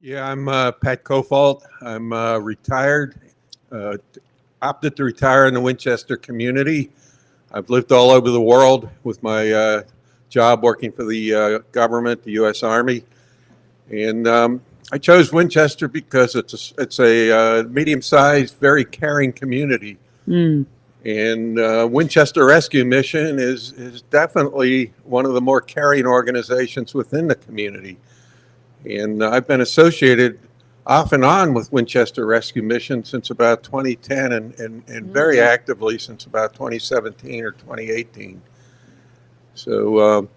Yeah, I'm Pat Kofalt. I'm retired, uh, opted to retire in the Winchester community. I've lived all over the world with my job working for the government, the U.S. Army. And I chose Winchester because it's a medium-sized, very caring community. Mm. And Winchester Rescue Mission is definitely one of the more caring organizations within the community. And I've been associated off and on with Winchester Rescue Mission since about 2010 and very actively since about 2017 or 2018. So,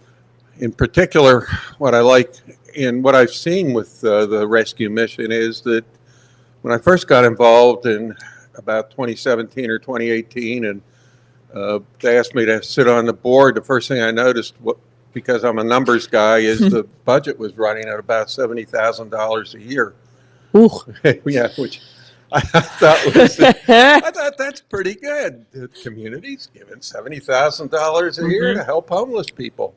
in particular, what I like and what I've seen with the rescue mission is that when I first got involved in about 2017 or 2018, and they asked me to sit on the board, the first thing I noticed, because I'm a numbers guy, is the budget was running at about $70,000 a year. Ooh. Yeah, which I thought that's pretty good. The community's giving $70,000 a year to help homeless people,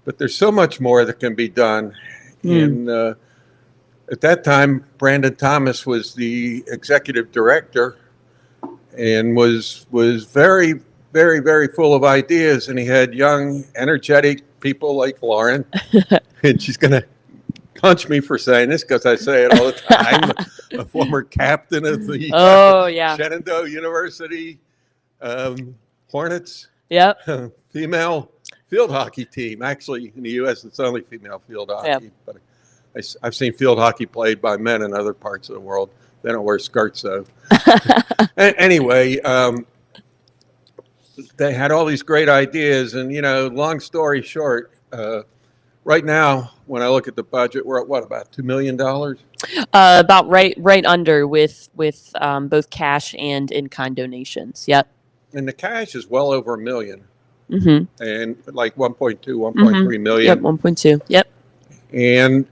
but there's so much more that can be done. And at that time, Brandon Thomas was the executive director and was very, very, very full of ideas. And he had young, energetic people like Lauren, and she's going to punch me for saying this because I say it all the time, a former captain of the Shenandoah University Hornets. Yep. Female field hockey team. Actually, in the U.S., it's only female field hockey. But I've seen field hockey played by men in other parts of the world. They don't wear skirts, though. Anyway, they had all these great ideas. And, long story short, right now, when I look at the budget, we're at about $2 million? About right under with both cash and in-kind donations. Yep. And the cash is well over $1 million. Mm-hmm. And like 1.2, 1.3 million. Yep, 1.2. Yep. And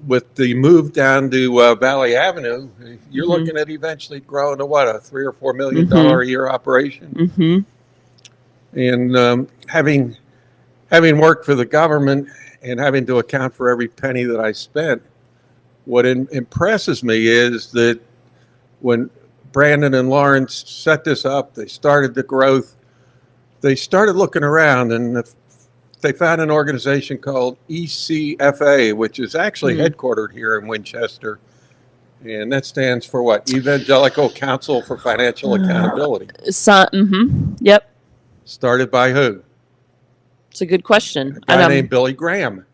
with the move down to Valley Avenue, you're looking at eventually growing to what, a $3 or $4 million a year operation. And having worked for the government and having to account for every penny that I spent, what impresses me is that when Brandon and Lauren set this up, they started the growth. They started looking around, and they found an organization called ECFA, which is actually headquartered here in Winchester. And that stands for what? Evangelical Council for Financial Accountability. Yep. Started by who? It's a good question. A guy named Billy Graham.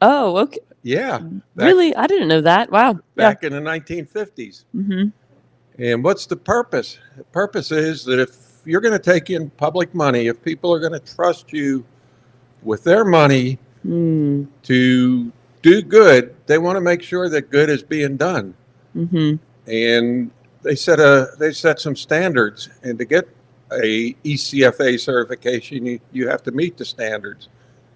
Oh, okay. Yeah. Really? I didn't know that. Wow. Back in the 1950s. And what's the purpose? The purpose is that if you're going to take in public money, if people are going to trust you with their money to do good, they want to make sure that good is being done. And they set some standards, and to get a ECFA certification, you have to meet the standards.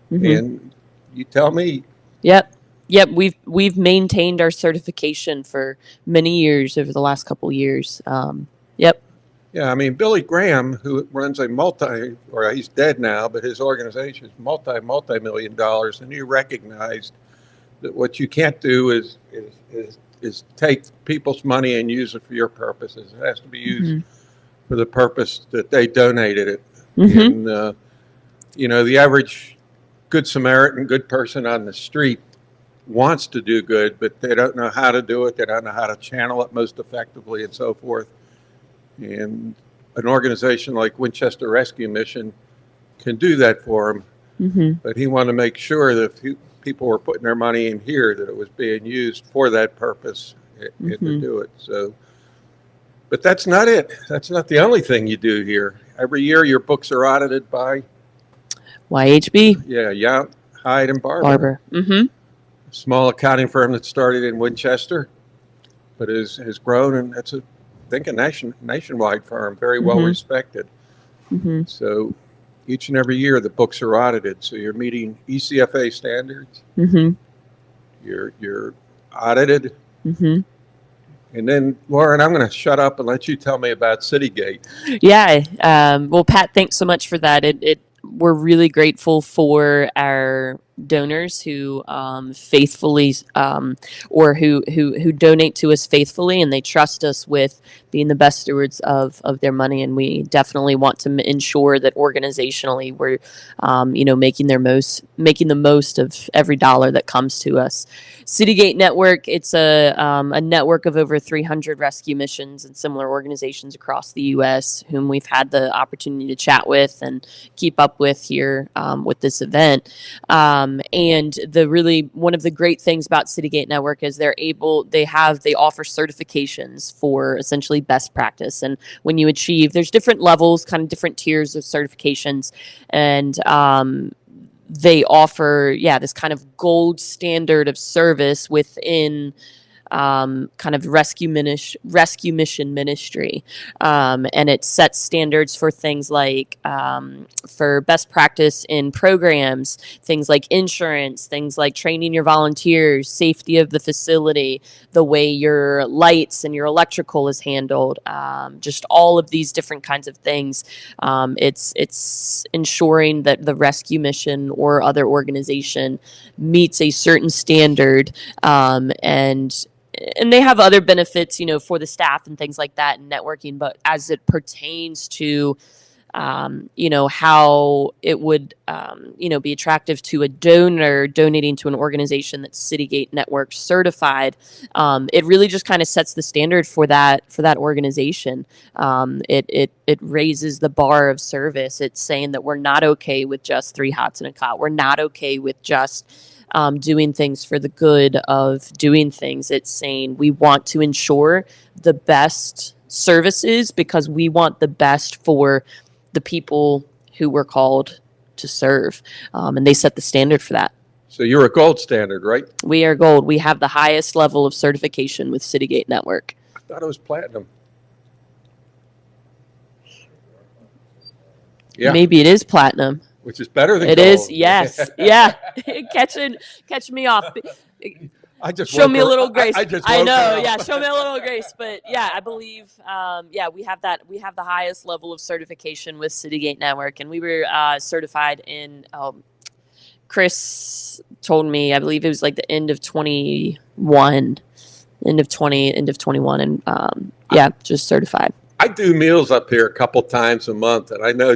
And you tell me. Yep. We've maintained our certification for many years over the last couple of years. Yep. Yeah, I mean, Billy Graham, who runs he's dead now, but his organization is multi-million dollars, and he recognized that what you can't do is take people's money and use it for your purposes. It has to be used for the purpose that they donated it. And, the average good Samaritan, good person on the street wants to do good, but they don't know how to do it. They don't know how to channel it most effectively and so forth. And an organization like Winchester Rescue Mission can do that for him. But he wanted to make sure that if people were putting their money in here, that it was being used for that purpose and to do it. So, but that's not it. That's not the only thing you do here. Every year your books are audited by YHB. Yeah, Hyde and Barber. Small accounting firm that started in Winchester, but has grown, and it's I think a nationwide firm, very well respected. So each and every year the books are audited. So you're meeting ECFA standards. You're audited. And then, Lauren, I'm going to shut up and let you tell me about Citygate. Yeah. Well, Pat, thanks so much for that. we're really grateful for our donors who faithfully or who donate to us faithfully, and they trust us with being the best stewards of their money. And we definitely want to ensure that organizationally we're making the most of every dollar that comes to us. Citygate Network, it's a network of over 300 rescue missions and similar organizations across the U.S. whom we've had the opportunity to chat with and keep up with here with this event. And one of the great things about Citygate Network is they offer certifications for essentially best practice. And when you achieve, there's different levels, kind of different tiers of certifications, and they offer, this kind of gold standard of service within kind of rescue mission ministry, and it sets standards for things like for best practice in programs, things like insurance, things like training your volunteers, safety of the facility, the way your lights and your electrical is handled, just all of these different kinds of things. It's ensuring that the rescue mission or other organization meets a certain standard, and they have other benefits, for the staff and things like that and networking. But as it pertains to, how it would, be attractive to a donor donating to an organization that's Citygate Network certified, it really just kind of sets the standard for that organization. It raises the bar of service. It's saying that we're not okay with just 3 hots and a cot. We're not okay with just doing things for the good of doing things. It's saying we want to ensure the best services because we want the best for the people who we're called to serve. And they set the standard for that. So you're a gold standard, right? We are gold. We have the highest level of certification with Citygate Network. I thought it was platinum. Yeah. Maybe it is platinum. Which is better than it gold. It is, yes. Yeah. Catch me off. I just show me a little grace. I know, yeah. Show me a little grace, but yeah, I believe, we have that. We have the highest level of certification with Citygate Network, and we were certified in. Chris told me, I believe it was like the end of 21, and just certified. I do meals up here a couple times a month, and I know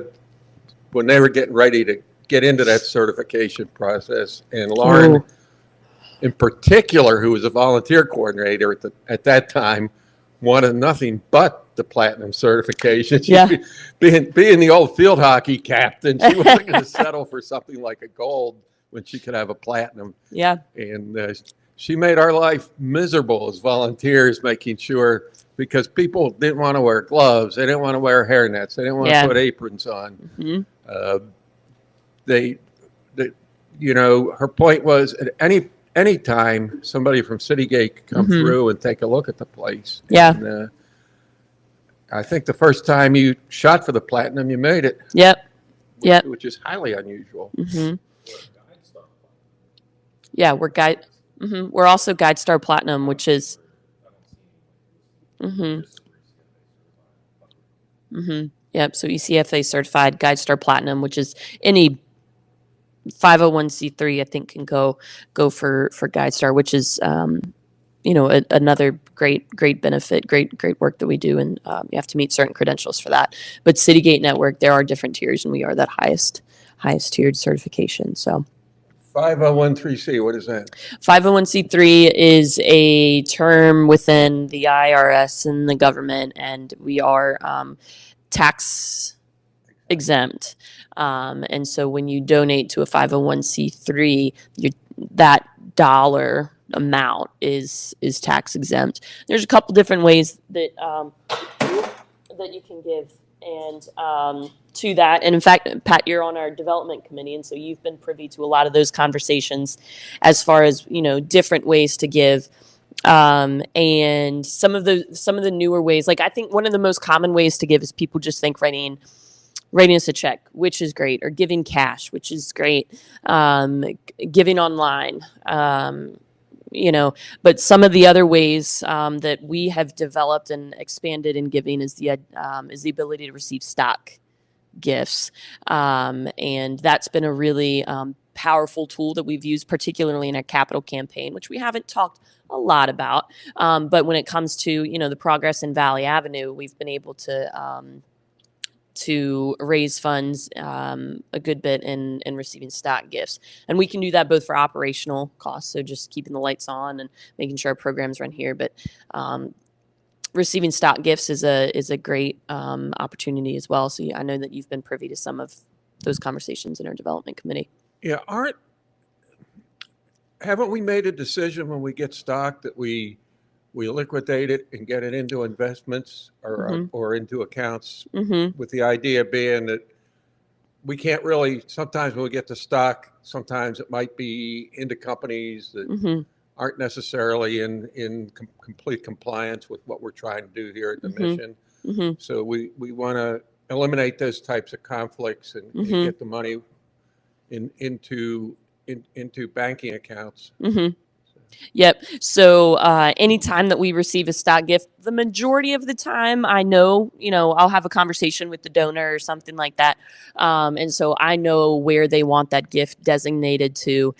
when they were getting ready to get into that certification process, and Lauren. Ooh. In particular, who was a volunteer coordinator at that time, wanted nothing but the platinum certification. Being the old field hockey captain, she wasn't going to settle for something like a gold when she could have a platinum. Yeah. And she made our life miserable as volunteers, making sure, because people didn't want to wear gloves, they didn't want to wear hairnets, they didn't want to put aprons on. Mm-hmm. Her point was at any time somebody from Citygate could come through and take a look at the place. Yeah. And, I think the first time you shot for the platinum, you made it. Yep. Which is highly unusual. Mm-hmm. Yeah, we're also Guide Star Platinum, which is. Mm-hmm. Mm-hmm. Yep. So ECFA certified Guide Star Platinum, which is any 501c3, I think, can go for Guide Star, which is another great benefit, great work that we do, and you have to meet certain credentials for that. But Citygate Network, there are different tiers, and we are that highest tiered certification. So 501c3, what is that? 501c3 is a term within the IRS and the government, and we are tax exempt. And so when you donate to a 501c3, that dollar amount is tax exempt. There's a couple different ways that you can give and to that. And in fact, Pat, you're on our development committee, and so you've been privy to a lot of those conversations as far as different ways to give. And some of the newer ways, like I think one of the most common ways to give is people just think writing us a check, which is great, or giving cash, which is great, giving online, but some of the other ways that we have developed and expanded in giving is the ability to receive stock gifts. And that's been a really powerful tool that we've used, particularly in our capital campaign, which we haven't talked a lot about. But when it comes to, the progress in Valley Avenue, we've been able to raise funds a good bit in receiving stock gifts. And we can do that both for operational costs, so just keeping the lights on and making sure our programs run here, but receiving stock gifts is a great opportunity as well. So I know that you've been privy to some of those conversations in our development committee. Yeah, haven't we made a decision when we get stock that we liquidate it and get it into investments or into accounts, with the idea being that we can't really, sometimes when we get the stock, sometimes it might be into companies that aren't necessarily in complete compliance with what we're trying to do here at the mission. So we want to eliminate those types of conflicts and get the money into banking accounts. Yep. So anytime that we receive a stock gift, the majority of the time, I know, I'll have a conversation with the donor or something like that. And so I know where they want that gift designated to.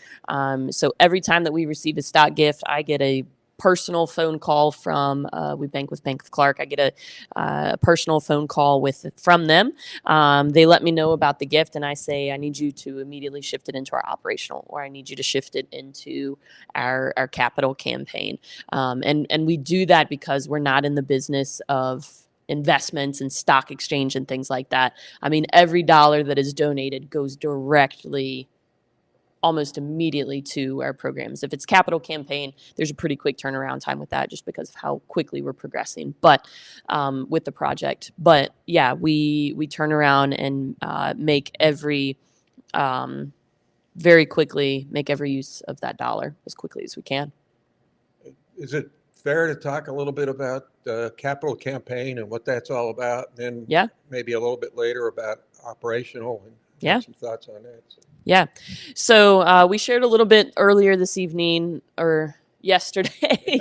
So every time that we receive a stock gift, I get a personal phone call from we bank with Bank of Clark. I get a personal phone call from them. They let me know about the gift, and I say I need you to immediately shift it into our operational, or I need you to shift it into our capital campaign. And we do that because we're not in the business of investments and stock exchange and things like that. I mean, every dollar that is donated goes directly, almost immediately, to our programs. If it's capital campaign, there's a pretty quick turnaround time with that just because of how quickly we're progressing, but with the project. But yeah, we turn around and make very quickly make every use of that dollar as quickly as we can. Is it fair to talk a little bit about the capital campaign and what that's all about? And then maybe a little bit later about operational and some thoughts on that. Yeah. So we shared a little bit earlier this evening or yesterday,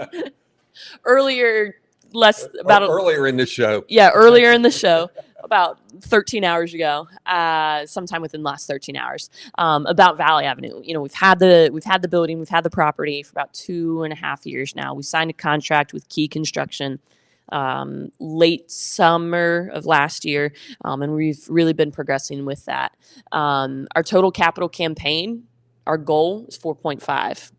earlier in the show. Yeah, earlier in the show, about 13 hours ago, sometime within the last 13 hours, about Valley Avenue. We've had the building, we've had the property for about 2.5 years now. We signed a contract with Key Construction late summer of last year, and we've really been progressing with that. Our total capital campaign, our goal is 4.5.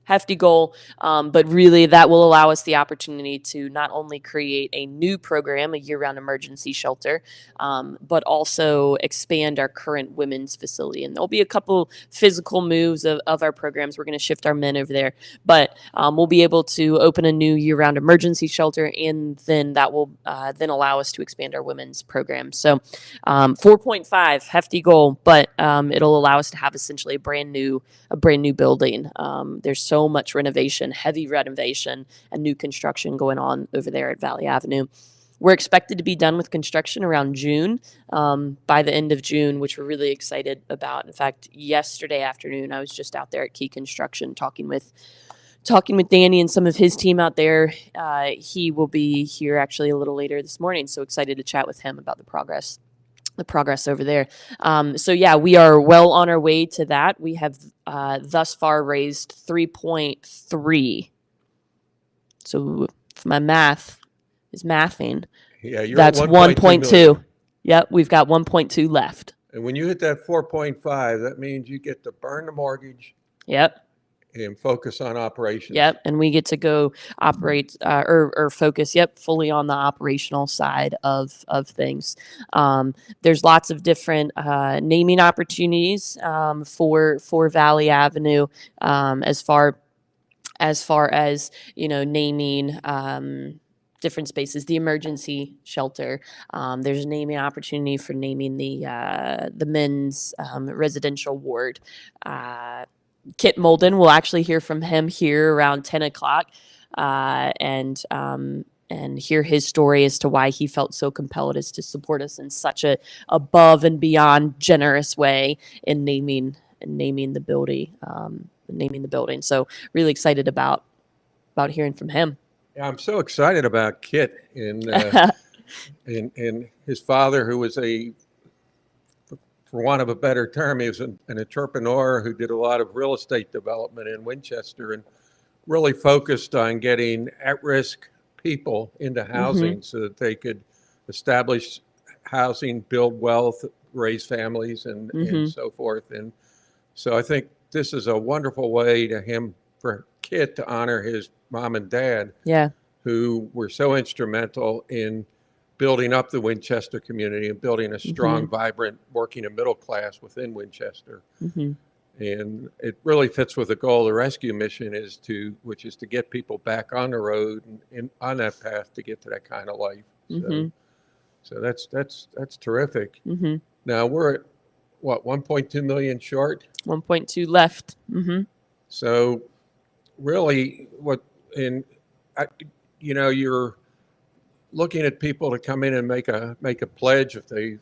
Hefty goal, but really that will allow us the opportunity to not only create a new program, a year-round emergency shelter, but also expand our current women's facility. And there'll be a couple physical moves of our programs. We're going to shift our men over there, but we'll be able to open a new year-round emergency shelter, and then that will then allow us to expand our women's program. So 4.5, hefty goal, but it'll allow us to have essentially a brand new building. There's so much renovation, heavy renovation, and new construction going on over there at Valley Avenue. We're expected to be done with construction around June, by the end of June, which we're really excited about. In fact, yesterday afternoon, I was just out there at Key Construction talking with Danny and some of his team out there. He will be here actually a little later this morning, so excited to chat with him about the progress over there. So yeah, we are well on our way to that. We have thus far raised 3.3. So if my math is mathing, that's 1.2. Yep, we've got 1.2 left. And when you hit that 4.5, that means you get to burn the mortgage. Yep. And focus on operations. Yep, and we get to go operate or focus, fully on the operational side of things. There's lots of different naming opportunities for Valley Avenue, as far as naming different spaces. The emergency shelter. There's a naming opportunity for naming the men's residential ward. Kit Molden, we'll actually hear from him here around 10 o'clock and hear his story as to why he felt so compelled as to support us in such a above and beyond generous way in naming the building. So really excited about hearing from him. Yeah, I'm so excited about Kit. And and his father, who was for want of a better term, he was an entrepreneur who did a lot of real estate development in Winchester and really focused on getting at-risk people into housing so that they could establish housing, build wealth, raise families, and so forth. And so I think this is a wonderful way for Kit to honor his mom and dad, who were so instrumental in building up the Winchester community and building a strong, vibrant, working and middle class within Winchester. And it really fits with the goal of the rescue mission, which is to get people back on the road and on that path to get to that kind of life. So that's terrific. Now we're at what, 1.2 million short? 1.2 left. So really, you're looking at people to come in and make a pledge if they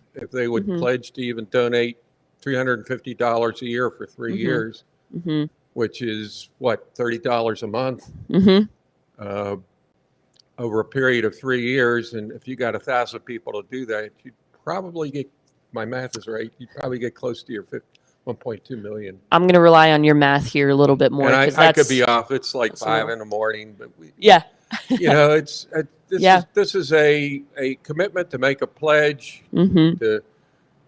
would pledge to even donate $350 a year for 3 years, which is what, $30 a month over a period of 3 years. And if you got 1,000 people to do that, you'd probably get, my math is right, you'd probably get close to your 1.2 million. I'm going to rely on your math here a little bit more. And I could be off. It's like 5 in the morning, but this is a commitment to make a pledge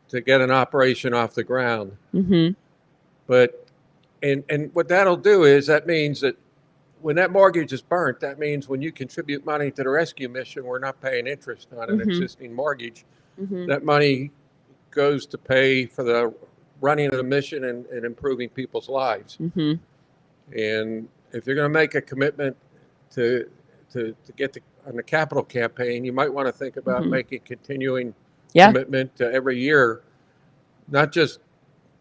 to get an operation off the ground. But and what that'll do is that means that when that mortgage is burnt, that means when you contribute money to the rescue mission, we're not paying interest on an existing mortgage. That money goes to pay for the running of the mission and improving people's lives. And if you're going to make a commitment to get on the capital campaign, you might want to think about making continuing commitment to every year, not just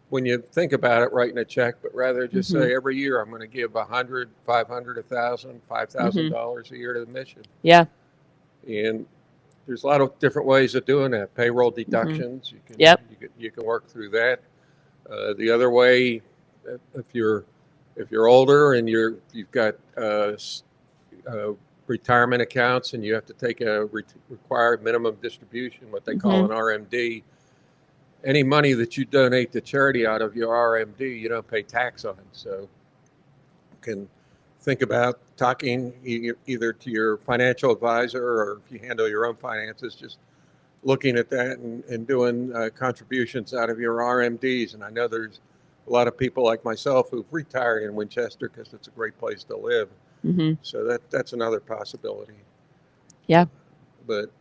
when you think about it, writing a check, but rather just say every year I'm going to give $100, $500, $1,000, $5,000 a year to the mission. And there's a lot of different ways of doing that. Payroll deductions, you can work through that. The other way, if you're older and you've got retirement accounts and you have to take a required minimum distribution, what they call an RMD, any money that you donate to charity out of your RMD, you don't pay tax on. So you can think about talking either to your financial advisor, or if you handle your own finances, just looking at that and doing contributions out of your RMDs. And I know there's a lot of people like myself who've retired in Winchester because it's a great place to live. So that's another possibility. But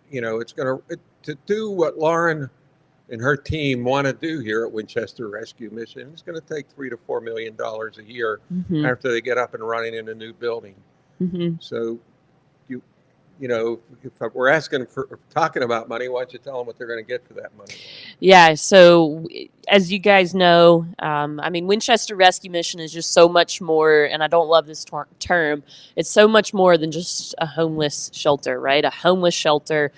it's to do what Lauren and her team want to do here at Winchester Rescue Mission, it's going to take $3 to $4 million a year after they get up and running in a new building. So if we're talking about money, why don't you tell them what they're going to get for that money? So as you guys know, Winchester Rescue Mission is just so much more, and I don't love this term, it's so much more than just a homeless shelter, right? A homeless shelter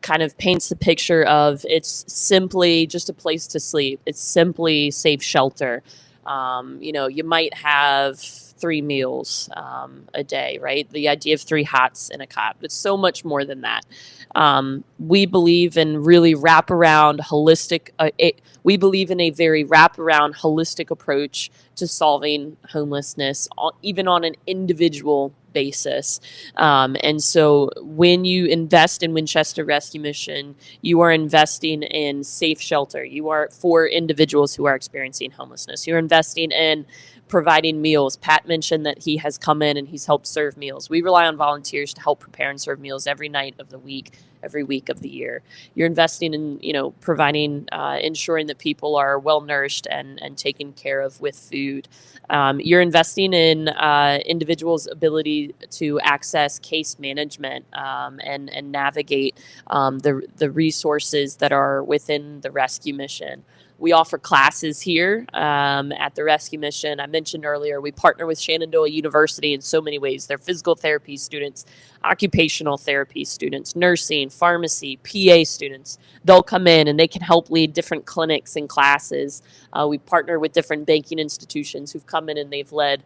kind of paints the picture of it's simply just a place to sleep. It's simply safe shelter. You might have 3 meals a day, right? The idea of 3 hots in a cot. It's so much more than that. We believe in really we believe in a very wraparound, holistic approach to solving homelessness, even on an individual basis. And so when you invest in Winchester Rescue Mission, you are investing in safe shelter. You are for individuals who are experiencing homelessness. You're investing in providing meals. Pat mentioned that he has come in and he's helped serve meals. We rely on volunteers to help prepare and serve meals every night of the week, every week of the year. You're investing in, providing, ensuring that people are well nourished and taken care of with food. You're investing in individuals' ability to access case management and navigate the resources that are within the rescue mission. We offer classes here at the Rescue Mission. I mentioned earlier, we partner with Shenandoah University in so many ways. They're physical therapy students. occupational therapy students, nursing, pharmacy, PA students. They'll come in and they can help lead different clinics and classes. We partner with different banking institutions who've come in and they've led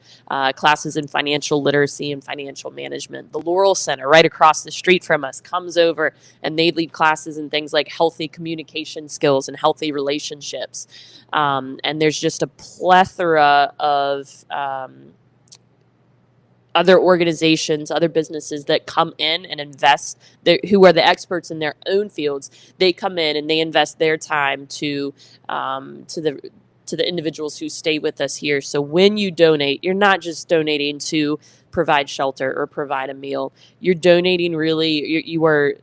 classes in financial literacy and financial management. The Laurel Center, right across the street from us, comes over and they lead classes in things like healthy communication skills and healthy relationships. And there's just a plethora of other organizations, other businesses that come in and invest, who are the experts in their own fields. They come in and they invest their time to the individuals who stay with us here. So when you donate, you're not just donating to provide shelter or provide a meal. You're donating really, you are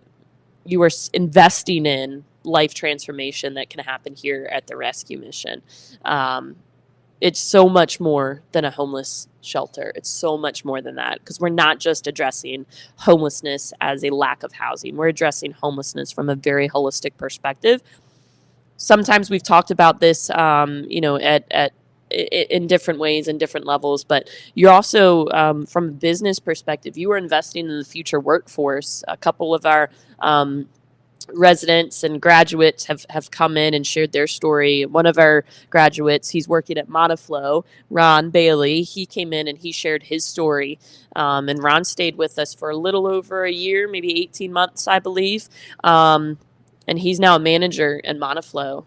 investing in life transformation that can happen here at the rescue mission. It's so much more than a homeless shelter. It's so much more than that, because we're not just addressing homelessness as a lack of housing. We're addressing homelessness from a very holistic perspective. Sometimes we've talked about this, in different ways and different levels, but you're also, from a business perspective, you are investing in the future workforce. A couple of our residents and graduates have come in and shared their story. One of our graduates, he's working at Monoflow, Ron Bailey, he came in and he shared his story. And Ron stayed with us for a little over a year, maybe 18 months, I believe. And he's now a manager in Monoflow.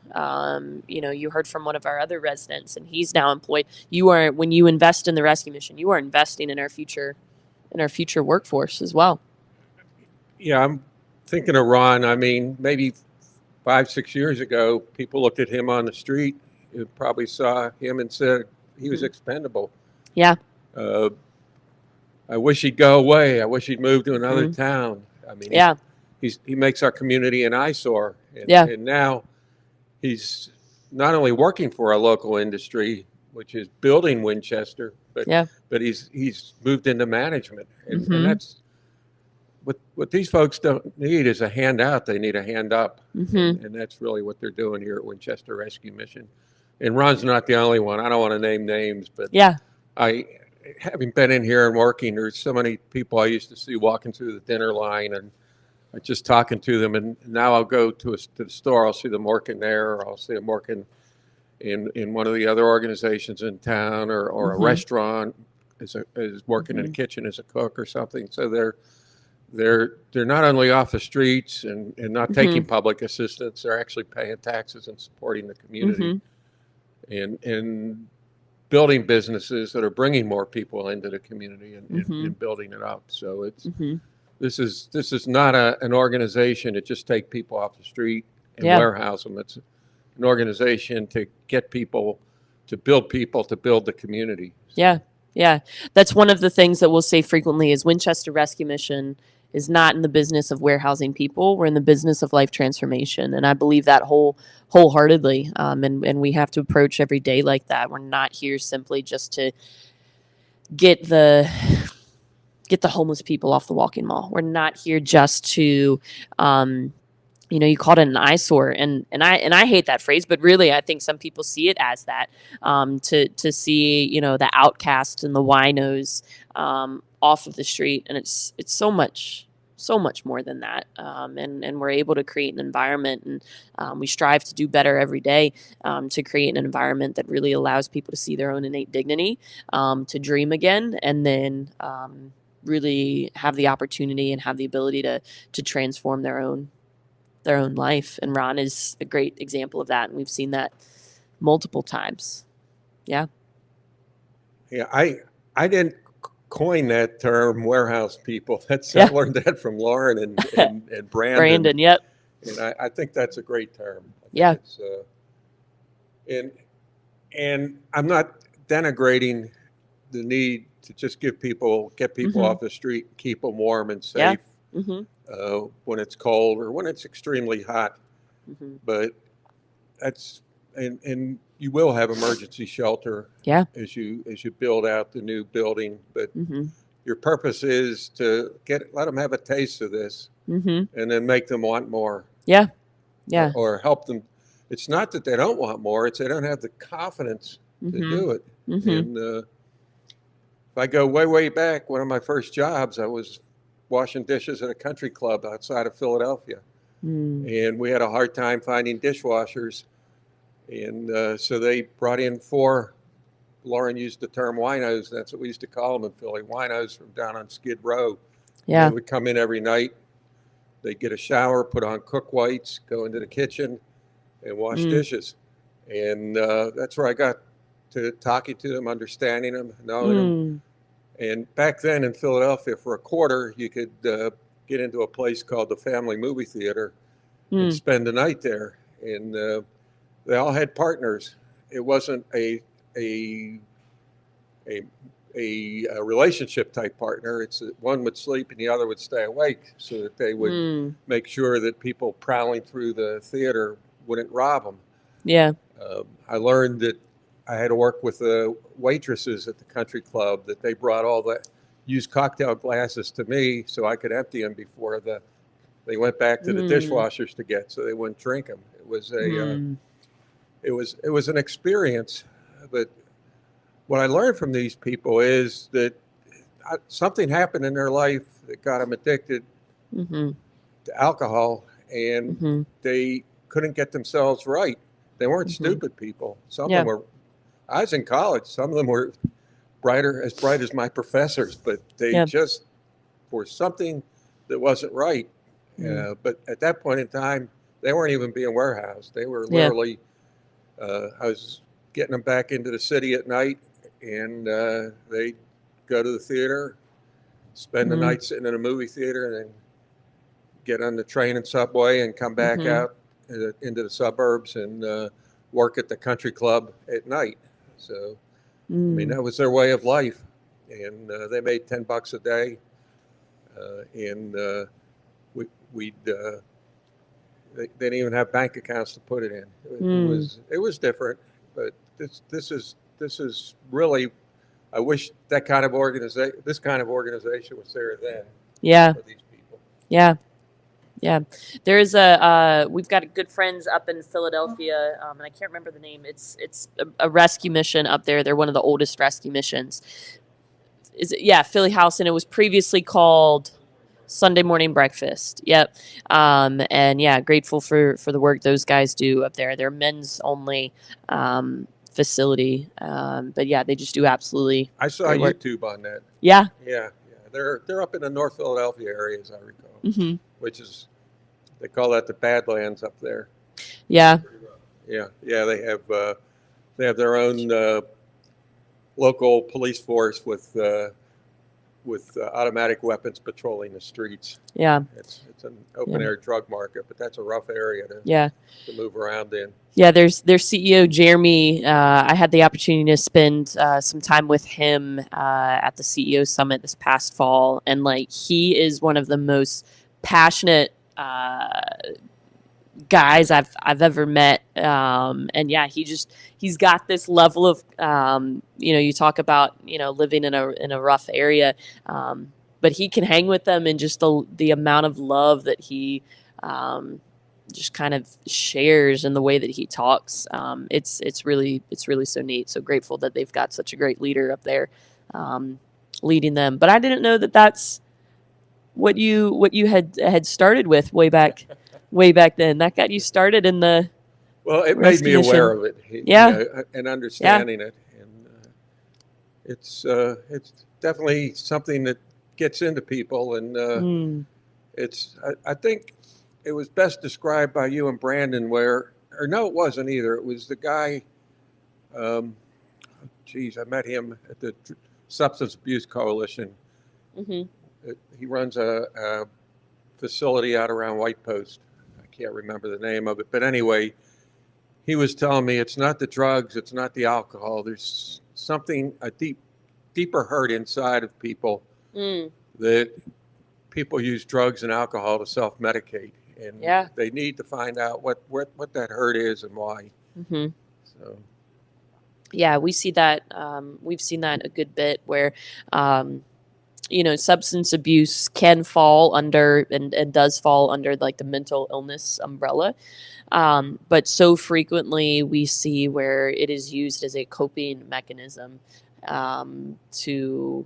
You heard from one of our other residents, and he's now employed. When you invest in the rescue mission, you are investing in our future workforce as well. Yeah, I'm thinking of Ron. I mean, maybe 5-6 years ago, people looked at him on the street and probably saw him and said he was expendable. Yeah. I wish he'd go away. I wish he'd move to another town. I mean, yeah. He makes our community an eyesore. And now he's not only working for a local industry, which is building Winchester, but he's moved into management. And that's what these folks don't need is a handout. They need a hand up. And that's really what they're doing here at Winchester Rescue Mission. And Ron's not the only one. I don't want to name names, but having been in here and working, there's so many people I used to see walking through the dinner line and just talking to them, and now I'll go to the store. I'll see them working there, or I'll see them working in one of the other organizations in town, or a restaurant is working in a kitchen as a cook or something. So they're not only off the streets and not taking public assistance. They're actually paying taxes and supporting the community, and building businesses that are bringing more people into the community and building it up. So it's. This is not an organization that just take people off the street and warehouse them. It's an organization to get people, to build the community. Yeah. That's one of the things that we'll say frequently is Winchester Rescue Mission is not in the business of warehousing people. We're in the business of life transformation. And I believe that wholeheartedly. And we have to approach every day like that. We're not here simply just to get the homeless people off the walking mall. We're not here just to, you called it an eyesore, and I hate that phrase, but really I think some people see it as that, to see, the outcasts and the winos, off of the street. And it's so much more than that. And we're able to create an environment, and we strive to do better every day, to create an environment that really allows people to see their own innate dignity, to dream again, and then, really have the opportunity and have the ability to transform their own life. And Ron is a great example of that. And we've seen that multiple times. Yeah. Yeah. I didn't coin that term, warehouse people. I learned that from Lauren and Brandon. Brandon. Yep. And I think that's a great term. Yeah. And I'm not denigrating the need to just get people off the street, and keep them warm and safe when it's cold or when it's extremely hot. But that's and you will have emergency shelter as you build out the new building. But your purpose is to let them have a taste of this, and then make them want more. Yeah. Or help them. It's not that they don't want more; it's they don't have the confidence to do it. And if I go way back, one of my first jobs, I was washing dishes at a country club outside of Philadelphia. Mm. And we had a hard time finding dishwashers. And so they brought in four, Lauren used the term winos. That's what we used to call them in Philly, winos from down on Skid Row. And Yeah. they would come in every night. They'd get a shower, put on cook whites, go into the kitchen and wash Mm. dishes. And that's where I got to talking to them, understanding them, knowing them. Mm. And back then in Philadelphia, for a quarter, you could get into a place called the Family Movie Theater and Mm. spend the night there. And they all had partners. It wasn't a relationship type partner. It's one would sleep and the other would stay awake, so that they would Mm. make sure that people prowling through the theater wouldn't rob them. Yeah. I learned that I had to work with the waitresses at the country club, that they brought all the used cocktail glasses to me so I could empty them before they went back to the Mm. dishwashers to get, so they wouldn't drink them. It was Mm. it was an experience. But what I learned from these people is that something happened in their life that got them addicted Mm-hmm. to alcohol, and Mm-hmm. they couldn't get themselves right. They weren't Mm-hmm. stupid people. Some Yeah. of them were. I was in college. Some of them were as bright as my professors, but they Yeah. just were something that wasn't right. Mm. But at that point in time, they weren't even being warehoused. They were Yeah. literally. I was getting them back into the city at night, and they'd go to the theater, spend the Mm. night sitting in a movie theater, and then get on the train and subway and come back Mhm. out into the suburbs and work at the country club at night. So, I mean, Mm. that was their way of life. And they made $10 a day. And we'd they didn't even have bank accounts to put it in. It was different, but this is really. I wish that kind of this kind of organization was there then. Yeah. For these people. Yeah. Yeah. There's we've got good friends up in Philadelphia, and I can't remember the name. It's a rescue mission up there. They're one of the oldest rescue missions. Is it? Yeah, Philly House, and it was previously called Sunday Morning Breakfast. Yep. And yeah, grateful for the work those guys do up there. They're men's only facility, but yeah, they just do absolutely. I saw great work. YouTube on that. Yeah. Yeah. They're up in the North Philadelphia area, as I recall, Mm-hmm. which is they call that the Badlands up there. Yeah. Yeah. They have their own local police force with automatic weapons patrolling the streets. Yeah. It's an open air drug market, but that's a rough area to move around in. Yeah, their CEO Jeremy. I had the opportunity to spend some time with him at the CEO summit this past fall, and like he is one of the most passionate guys I've ever met. And yeah, he's got this level of you talk about living in a rough area, but he can hang with them, and just the amount of love that he just kind of shares in the way that he talks. It's really so neat. So grateful that they've got such a great leader up there leading them. But I didn't know that that's what you had started with way back then. That got you started in the well. It made me aware of it. And understanding it, and it's definitely something that gets into people, and I think. It was best described by you and Brandon or no, it wasn't either. It was the guy, I met him at the Substance Abuse Coalition. Mm-hmm. He runs a facility out around White Post. I can't remember the name of it. But anyway, he was telling me it's not the drugs, it's not the alcohol. There's something, a deeper hurt inside of people that people use drugs and alcohol to self-medicate. And they need to find out what that hurt is and why. Mm-hmm. So, yeah, we see that. We've seen that a good bit where, substance abuse can fall under and does fall under like the mental illness umbrella. But so frequently we see where it is used as a coping mechanism. to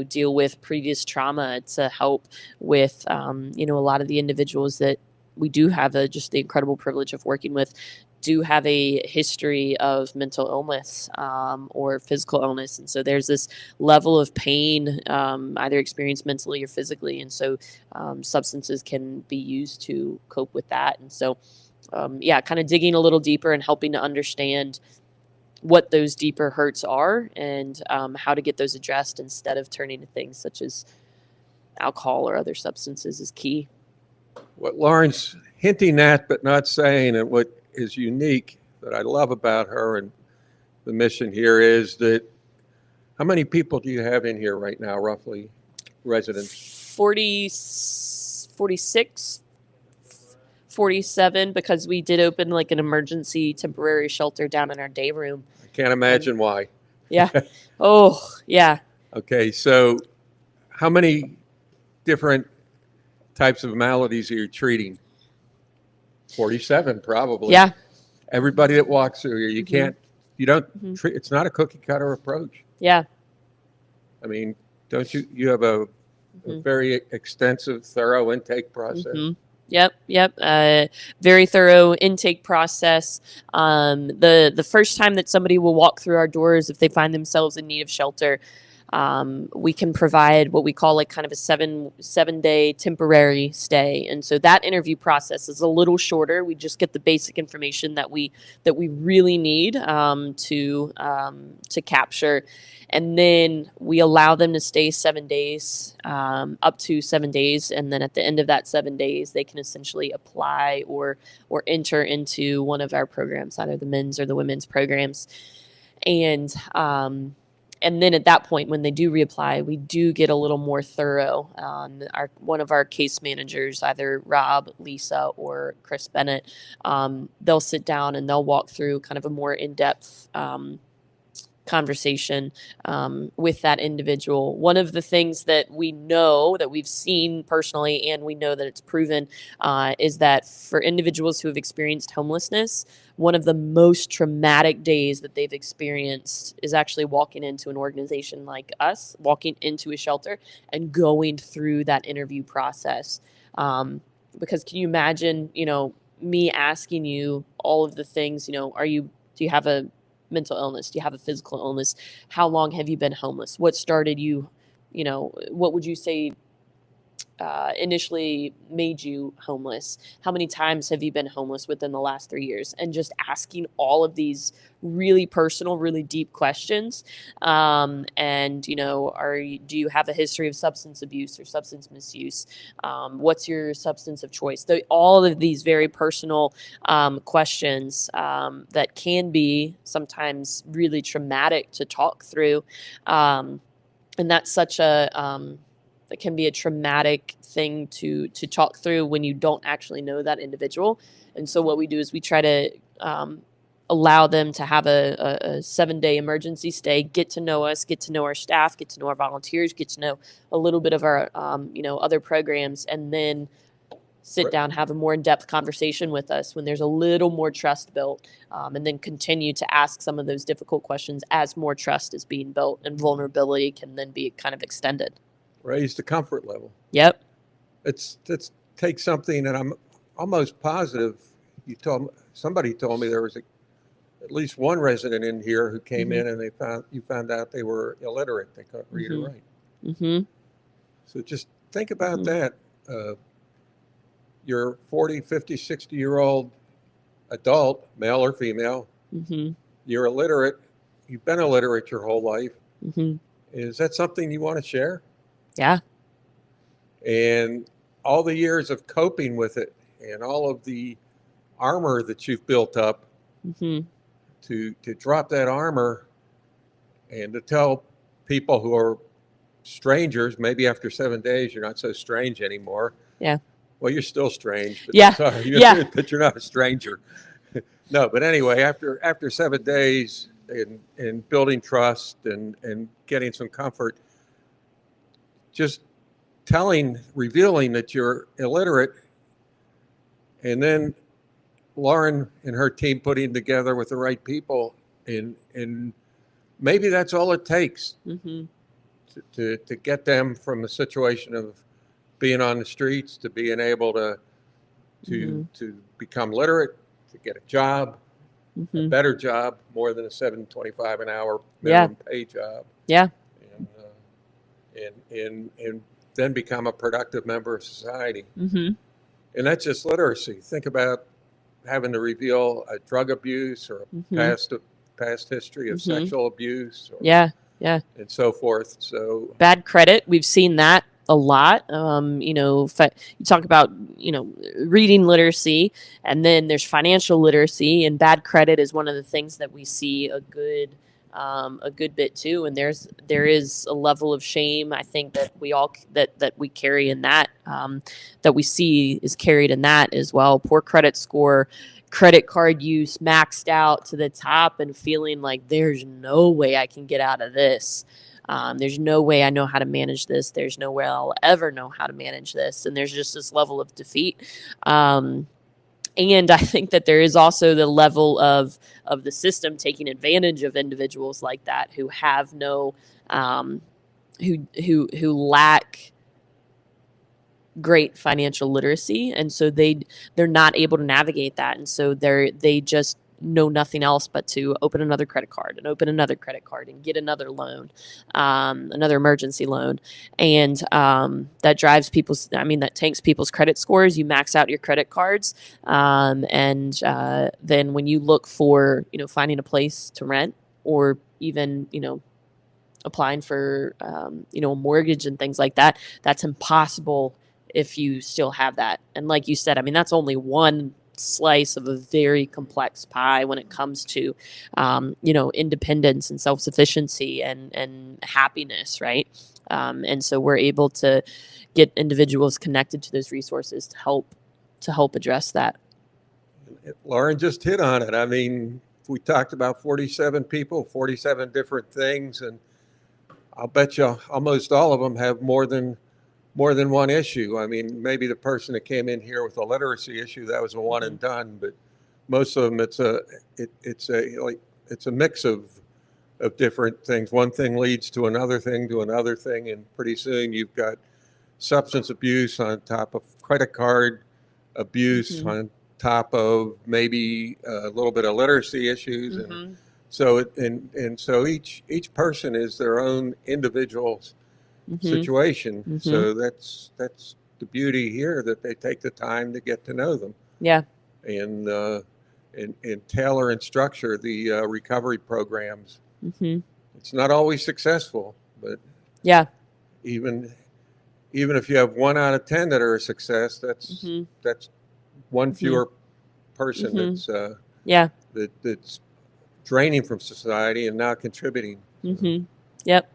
deal with previous trauma, to help with a lot of the individuals that we do have just the incredible privilege of working with do have a history of mental illness or physical illness. And so there's this level of pain, either experienced mentally or physically. And so substances can be used to cope with that. And so, kind of digging a little deeper and helping to understand what those deeper hurts are and how to get those addressed instead of turning to things such as alcohol or other substances is key. What Lauren's hinting at but not saying, and what is unique that I love about her and the mission here, is that how many people do you have in here right now, roughly, residents? 46, 47, because we did open like an emergency temporary shelter down in our day room. I can't imagine why. Yeah. Oh, yeah. Okay, so how many different types of maladies are you treating? 47, probably. Yeah. Everybody that walks through here, you can't, you don't treat, it's not a cookie cutter approach. Yeah. I mean, don't you have a very extensive, thorough intake process? Yep. Very thorough intake process. The first time that somebody will walk through our doors, if they find themselves in need of shelter, we can provide what we call like kind of a seven day temporary stay. And so that interview process is a little shorter. We just get the basic information that we really need to capture. And then we allow them to stay 7 days, up to 7 days. And then at the end of that 7 days, they can essentially apply or enter into one of our programs, either the men's or the women's programs. And then at that point, when they do reapply, we do get a little more thorough. One of our case managers, either Rob, Lisa, or Chris Bennett, they'll sit down and they'll walk through kind of a more in-depth conversation with that individual. One of the things that we know that we've seen personally, and we know that it's proven, is that for individuals who have experienced homelessness, one of the most traumatic days that they've experienced is actually walking into an organization like us, walking into a shelter and going through that interview process. Because can you imagine, me asking you all of the things, do you have a mental illness? Do you have a physical illness? How long have you been homeless? What started you, what would you say initially made you homeless? How many times have you been homeless within the last 3 years? And just asking all of these really personal, really deep questions. Do you have a history of substance abuse or substance misuse? What's your substance of choice? All of these very personal questions that can be sometimes really traumatic to talk through. And that's such it can be a traumatic thing to talk through when you don't actually know that individual. And so what we do is we try to allow them to have a 7-day emergency stay, get to know us, get to know our staff, get to know our volunteers, get to know a little bit of our other programs, and then sit down, have a more in-depth conversation with us when there's a little more trust built, and then continue to ask some of those difficult questions as more trust is being built and vulnerability can then be kind of extended. Raise the comfort level. Yep. It's take something, and I'm almost positive somebody told me there was at least one resident in here who came in and you found out they were illiterate. They couldn't read or write. So just think about that. You're 40, 50, 60-year-old adult, male or female. You're illiterate. You've been illiterate your whole life. Is that something you want to share? Yeah. And all the years of coping with it and all of the armor that you've built up to drop that armor and to tell people who are strangers, maybe after 7 days, you're not so strange anymore. Yeah. Well, you're still strange. But Yeah. Sorry, but you're not a stranger. No, but anyway, after 7 days and building trust and getting some comfort, just revealing that you're illiterate, and then Lauren and her team putting together with the right people and maybe that's all it takes Mm-hmm. to get them from a situation of being on the streets to being able to Mm-hmm. to become literate, to get a job, a Mm-hmm. better job, more than a $7.25 an hour Yeah. minimum pay job, Yeah. and and then become a productive member of society. Mm-hmm. And that's just literacy. Think about having to reveal a drug abuse or a Mm-hmm. past history of Mm-hmm. sexual abuse, or, Yeah. Yeah. and so forth. So Bad credit, we've seen that a lot. You talk about, reading literacy, and then there's financial literacy, and bad credit is one of the things that we see a good bit too. And there is a level of shame, I think, that we carry in that, that we see is carried in that as well. Poor credit score, credit card use maxed out to the top, and feeling like there's no way I can get out of this. There's no way I know how to manage this. There's no way I'll ever know how to manage this. And there's just this level of defeat. And I think that there is also the level of the system taking advantage of individuals like that, who have no, who lack great financial literacy, and so they're not able to navigate that, and so they just know nothing else but to open another credit card and open another credit card and get another loan, another emergency loan. And that drives that tanks people's credit scores. You max out your credit cards, and then when you look for, finding a place to rent, or even, applying for, a mortgage and things like that, that's impossible if you still have that. And like you said, that's only one slice of a very complex pie when it comes to, independence and self-sufficiency and happiness, right? And so we're able to get individuals connected to those resources to help address that. Lauren just hit on it. We talked about 47 people, 47 different things, and I'll bet you almost all of them have more than one issue. Maybe the person that came in here with a literacy issue, that was a one and done, but most of them, it's a mix of different things. One thing leads to another thing, and pretty soon you've got substance abuse on top of credit card abuse, Mm-hmm. on top of maybe a little bit of literacy issues, Mm-hmm. and so each person is their own individual Mm-hmm. situation. Mm-hmm. So that's the beauty here, that they take the time to get to know them. Yeah. And tailor and structure the recovery programs. Mm-hmm. It's not always successful, but yeah, even if you have 1 out of 10 that are a success, that's mm-hmm. that's one fewer person Mm-hmm. that's draining from society and not contributing. Mm-hmm. Yep.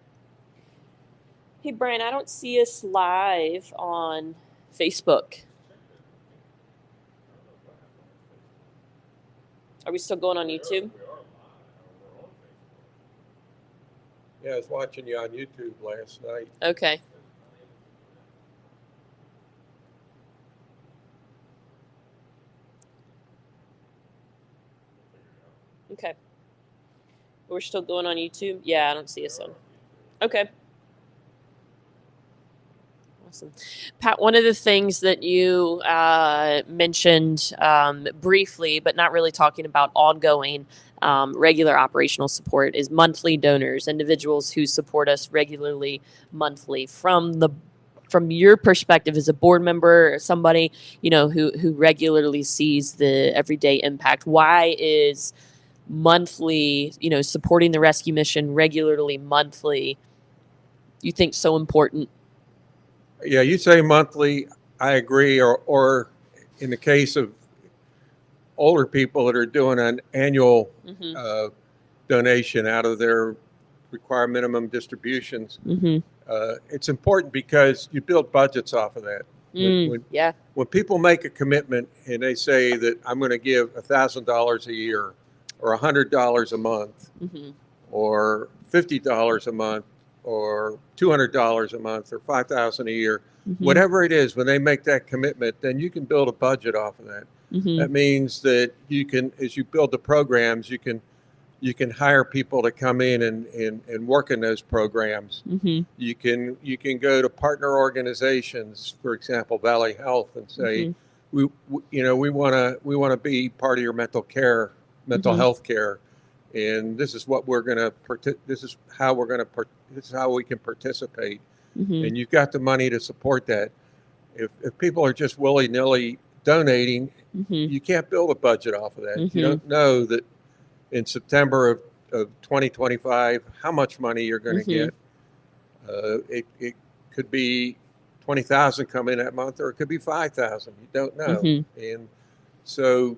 Hey, Brian, I don't see us live on Facebook. Are we still going on YouTube? Yeah, I was watching you on YouTube last night. Okay. Okay. We're still going on YouTube? Yeah, I don't see us on. Okay. Awesome. Pat, one of the things that you mentioned briefly, but not really talking about ongoing regular operational support, is monthly donors, individuals who support us regularly monthly. From your perspective as a board member, or somebody who regularly sees the everyday impact, why is monthly, supporting the rescue mission regularly monthly, you think so important? Yeah, you say monthly, I agree. Or in the case of older people that are doing an annual donation out of their required minimum distributions, it's important because you build budgets off of that. When people make a commitment and they say that I'm going to give $1,000 a year, or $100 a month, or $50 a month, or $200 a month, or $5,000 a year, whatever it is, when they make that commitment, then you can build a budget off of that. That means that you can, as you build the programs, you can You can hire people to come in and work in those programs. Mm-hmm. You can go to partner organizations, for example, Valley Health, and say, we want to be part of your mental health care, and this is what we're going to. This is how we're going to. This is how we can participate, and you've got the money to support that. If people are just willy nilly donating, you can't build a budget off of that. You don't know that in September of 2025 how much money you're going to get. It could be 20,000 come in that month, or it could be 5,000. You don't know. And so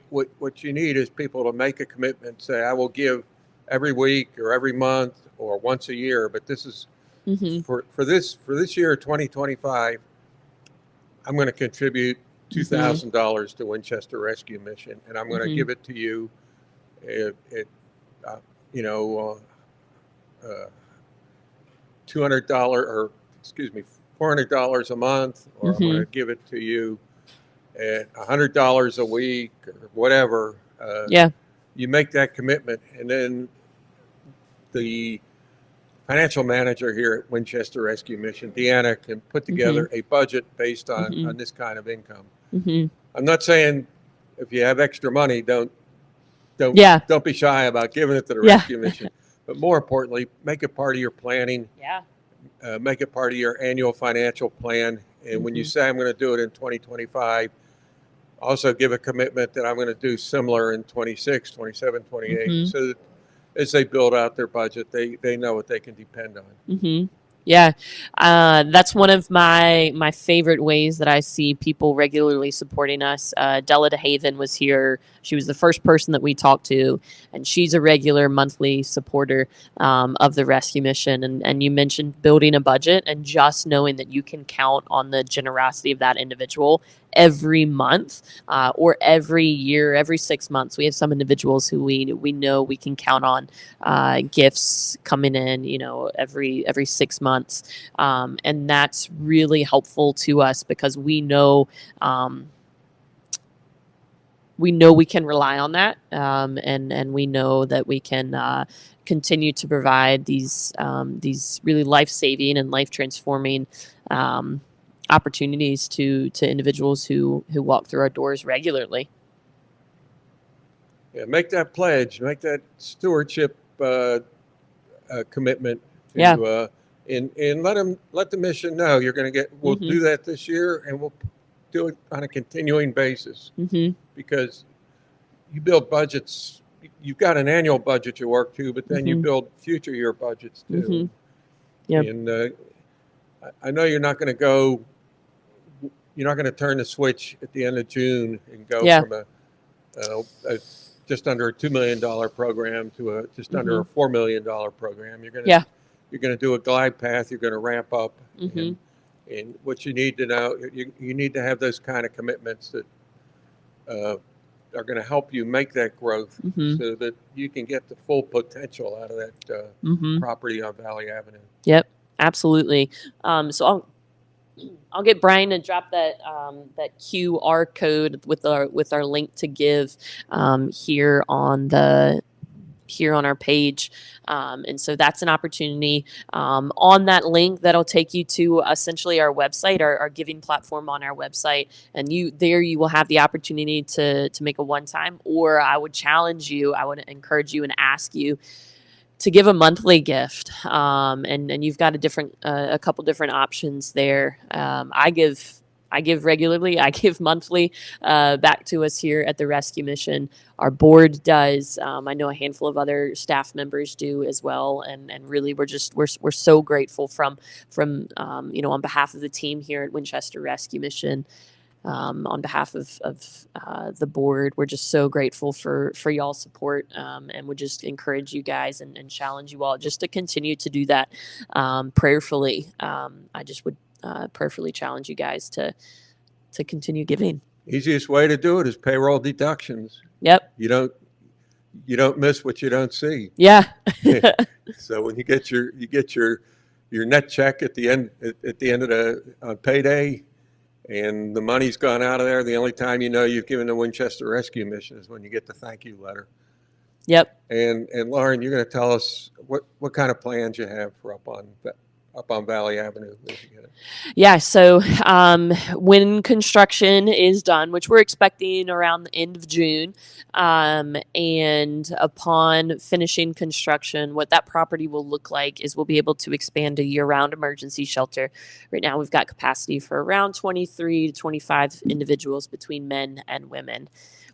what you need is people to make a commitment, say, I will give every week or every month or once a year, but this is for this year, 2025, I'm going to contribute $2,000 to Winchester Rescue Mission, and I'm going to give it to you at $200 or $400 a month, or I'm going to give it to you at $100 a week or whatever. You make that commitment, and then the financial manager here at Winchester Rescue Mission, Deanna, can put together a budget based on this kind of income. I'm not saying if you have extra money, don't be shy about giving it to the rescue mission, but more importantly, make it part of your planning. Make it part of your annual financial plan. And when you say, I'm going to do it in 2025, also give a commitment that I'm going to do similar in 26, 27, 28, so that as they build out their budget, they know what they can depend on. Yeah, that's one of my favorite ways that I see people regularly supporting us. Della DeHaven was here. She was the first person that we talked to, and she's a regular monthly supporter of the rescue mission. And you mentioned building a budget, and just knowing that you can count on the generosity of that individual every month or every year, every 6 months. We have some individuals who we know we can count on gifts coming in, every 6 months. And that's really helpful to us because we know we can rely on that, and we know that we can continue to provide these really life-saving and life-transforming opportunities to individuals who walk through our doors regularly. Yeah, make that pledge, make that stewardship commitment to, and let the mission know you're going to get. We'll do that this year, and we'll do it on a continuing basis, because you build budgets. You've got an annual budget you work to, but then you build future year budgets too. And I know you're not going to turn the switch at the end of June and go from a just under a $2 million program to a just under a $4 million program. You're going to do a glide path. You're going to ramp up, and what you need to know, you need to have those kind of commitments that are going to help you make that growth, so that you can get the full potential out of that property on Valley Avenue. Yep, absolutely. So I'll get Brian to drop that QR code with our link to give here on our page. And so that's an opportunity on that link that'll take you to essentially our website, our giving platform on our website. And you will have the opportunity to make a one-time, or I would encourage you and ask you to give a monthly gift. And you've got a couple different options there. I give regularly. I give monthly back to us here at the Rescue Mission. Our board does. I know a handful of other staff members do as well. And really, we're so grateful from on behalf of the team here at Winchester Rescue Mission. On behalf of the board, we're just so grateful for y'all's support, and would just encourage you guys and challenge you all just to continue to do that prayerfully. I just would prayerfully challenge you guys to continue giving. Easiest way to do it is payroll deductions. Yep. You don't miss what you don't see. Yeah. So when you get your net check at the end of on payday, and the money's gone out of there, the only time you know you've given the Winchester Rescue Mission is when you get the thank you letter. Yep. And Lauren, you're going to tell us what kind of plans you have for up on Valley Avenue. Yeah. So when construction is done, which we're expecting around the end of June, and upon finishing construction, what that property will look like is we'll be able to expand a year-round emergency shelter. Right now, we've got capacity for around 23 to 25 individuals between men and women.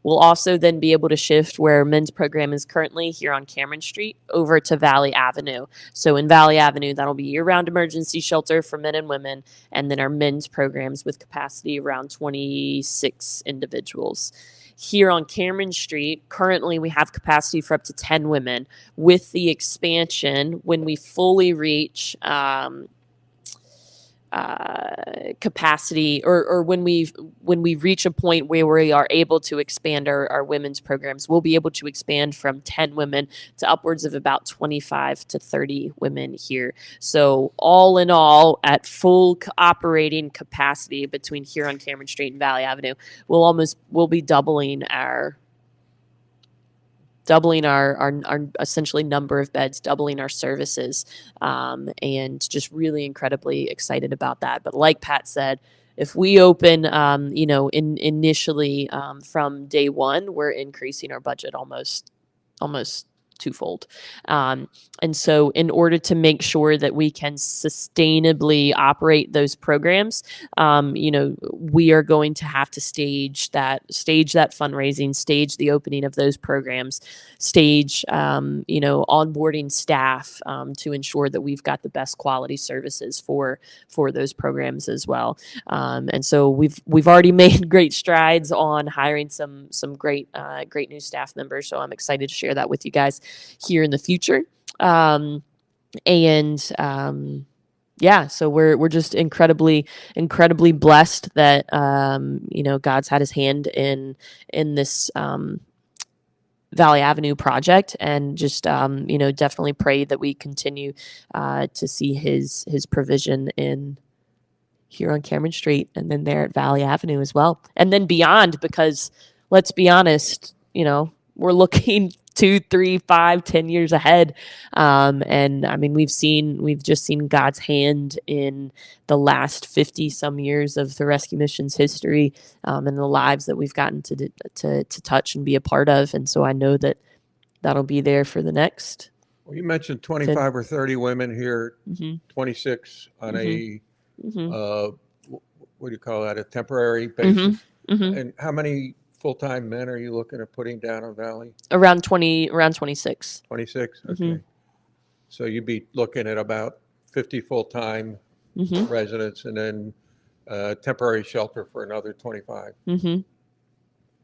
We'll also then be able to shift where men's program is currently here on Cameron Street over to Valley Avenue. So in Valley Avenue, that'll be year-round emergency shelter for men and women, and then our men's programs with capacity around 26 individuals. Here on Cameron Street, currently we have capacity for up to 10 women. With the expansion, when we fully reach capacity, or when we reach a point where we are able to expand our women's programs, we'll be able to expand from 10 women to upwards of about 25 to 30 women here. So all in all, at full operating capacity between here on Cameron Street and Valley Avenue, we'll be doubling our essentially number of beds, doubling our services, and just really incredibly excited about that. But like Pat said, if we open, initially from day one, we're increasing our budget almost twofold. And so in order to make sure that we can sustainably operate those programs, we are going to have to stage that fundraising, stage the opening of those programs, stage, onboarding staff to ensure that we've got the best quality services for those programs as well. And so we've already made great strides on hiring some great new staff members. So I'm excited to share that with you guys here in the future. So we're just incredibly blessed that God's had his hand in this Valley Avenue project, and just definitely pray that we continue to see his provision in here on Cameron Street, and then there at Valley Avenue as well, and then beyond, because let's be honest, we're looking 2, 3, 5, 10 years ahead. And I mean, we've just seen God's hand in the last 50 some years of the rescue mission's history, and the lives that we've gotten to touch and be a part of. And so I know that that'll be there for the next. Well, you mentioned 25 or 30 women here, 26 on a, what do you call that? A temporary basis. And how many full-time men are you looking at putting down on Valley? Around 26. 26. Okay. So you'd be looking at about 50 full-time residents, and then temporary shelter for another 25.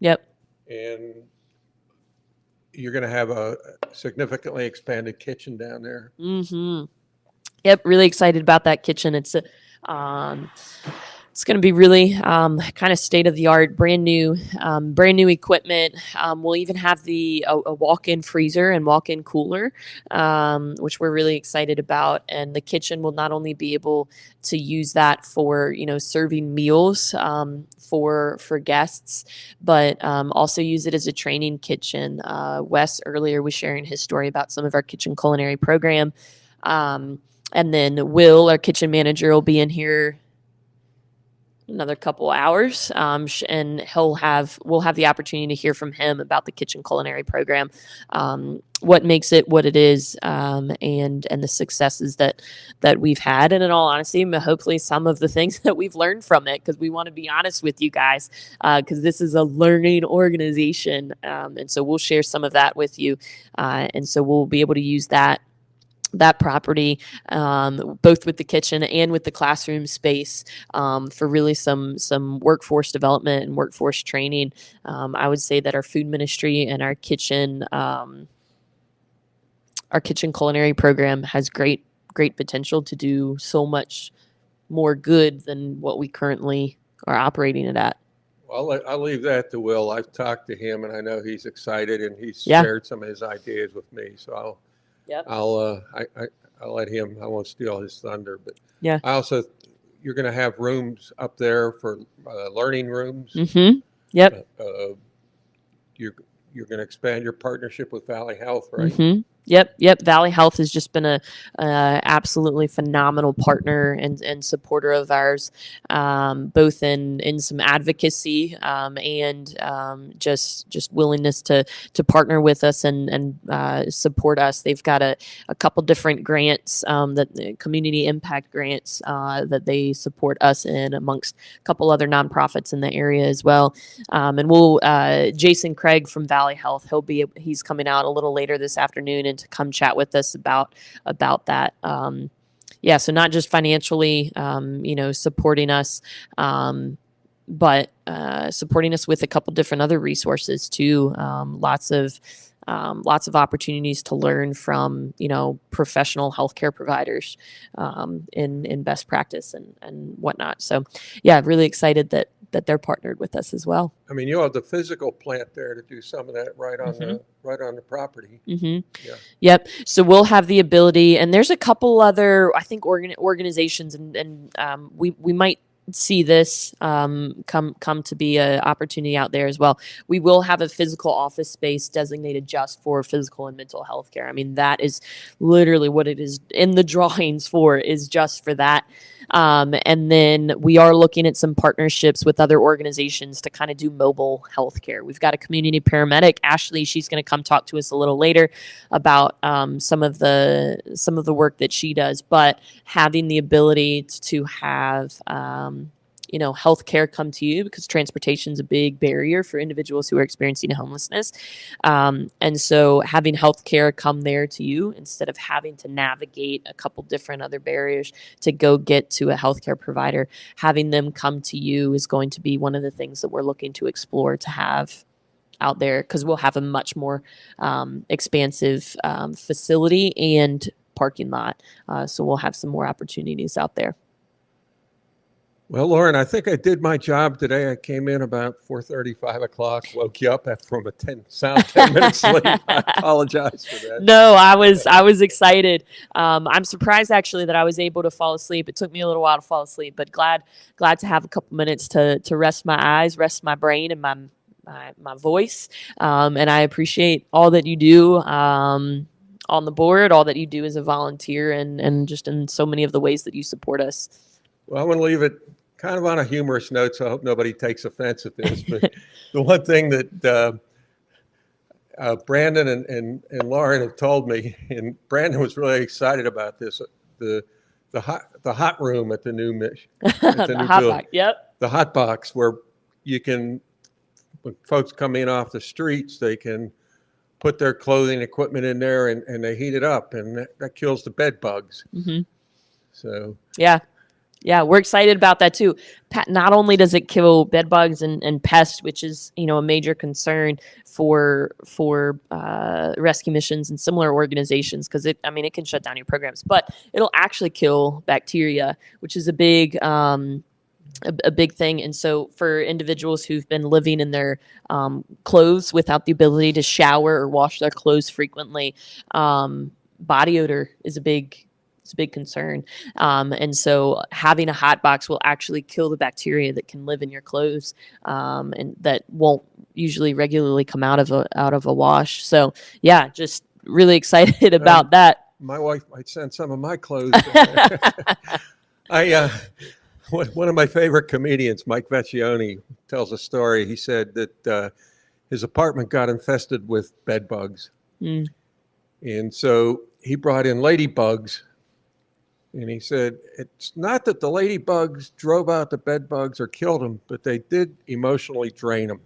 Yep. And you're going to have a significantly expanded kitchen down there. Yep. Really excited about that kitchen. It's going to be really kind of state of the art, brand new equipment. We'll even have a walk-in freezer and walk-in cooler, which we're really excited about. And the kitchen will not only be able to use that for serving meals for guests, but also use it as a training kitchen. Wes earlier was sharing his story about some of our kitchen culinary program, and then Will, our kitchen manager, will be in here another couple hours, and we'll have the opportunity to hear from him about the kitchen culinary program, what makes it what it is, and the successes that we've had, and in all honesty, hopefully some of the things that we've learned from it, because we want to be honest with you guys, because this is a learning organization, and so we'll share some of that with you, and so we'll be able to use that property, both with the kitchen and with the classroom space, for really some workforce development and workforce training. I would say that our food ministry and our kitchen culinary program has great potential to do so much more good than what we currently are operating it at. Well, I'll leave that to Will. I've talked to him, and I know he's excited, and he's shared some of his ideas with me. So I'll let him. I won't steal his thunder, but you're going to have rooms up there for learning rooms. Yep. You're you're going to expand your partnership with Valley Health, right? Mm-hmm. Yep. Valley Health has just been a absolutely phenomenal partner and supporter of ours, both in some advocacy and just willingness to partner with us and support us. They've got a couple different grants that community impact grants that they support us in, amongst a couple other nonprofits in the area as well. And we'll Jason Craig from Valley Health, he's coming out a little later this afternoon and to come chat with us about that. So not just financially, supporting us, but supporting us with a couple different other resources too. Lots of opportunities to learn from, professional healthcare providers in best practice and whatnot. So, yeah, really excited that they're partnered with us as well. I mean, you have the physical plant there to do some of that right on the property. Mm-hmm. Yeah. Yep. So we'll have the ability, and there's a couple other, I think, organizations, and we might see this come to be an opportunity out there as well. We will have a physical office space designated just for physical and mental health care. I mean, that is literally what it is in the drawings for, is just for that. And then we are looking at some partnerships with other organizations to kind of do mobile healthcare. We've got a community paramedic, Ashley. She's going to come talk to us a little later about some of the work that she does. But having the ability to have healthcare come to you, because transportation is a big barrier for individuals who are experiencing homelessness. And so having healthcare come there to you instead of having to navigate a couple different other barriers to go get to a healthcare provider, having them come to you is going to be one of the things that we're looking to explore to have out there, because we'll have a much more expansive facility and parking lot. So we'll have some more opportunities out there. Well, Lauren, I think I did my job today. I came in about 4:30, 5 o'clock, woke you up from a 10 minutes sleep. I apologize for that. No, I was excited. I'm surprised actually that I was able to fall asleep. It took me a little while to fall asleep, but glad to have a couple minutes to rest my eyes, rest my brain, and my voice. And I appreciate all that you do on the board, all that you do as a volunteer, and just in so many of the ways that you support us. Well, I'm going to leave it kind of on a humorous note, so I hope nobody takes offense at this. But the one thing that Brandon and Lauren have told me, and Brandon was really excited about this, the hot room at the new The hot box. Yep. The hot box, where you can, when folks come in off the streets, they can put their clothing equipment in there and they heat it up, and that kills the bed bugs. Mm-hmm. So yeah, we're excited about that too. Not only does it kill bed bugs and pests, which is a major concern for rescue missions and similar organizations, because it can shut down your programs, but it'll actually kill bacteria, which is a big thing. And so for individuals who've been living in their clothes without the ability to shower or wash their clothes frequently, body odor is a big concern. And so having a hot box will actually kill the bacteria that can live in your clothes, and that won't usually regularly come out of a wash. So yeah, just really excited about that. My wife might send some of my clothes. One of my favorite comedians, Mike Vecchione, tells a story. He said that his apartment got infested with bed bugs. Mm. And so he brought in ladybugs. And he said, it's not that the ladybugs drove out the bed bugs or killed them, but they did emotionally drain them.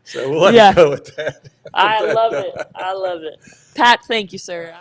So we'll let it go with that. I love it. Pat, thank you, sir.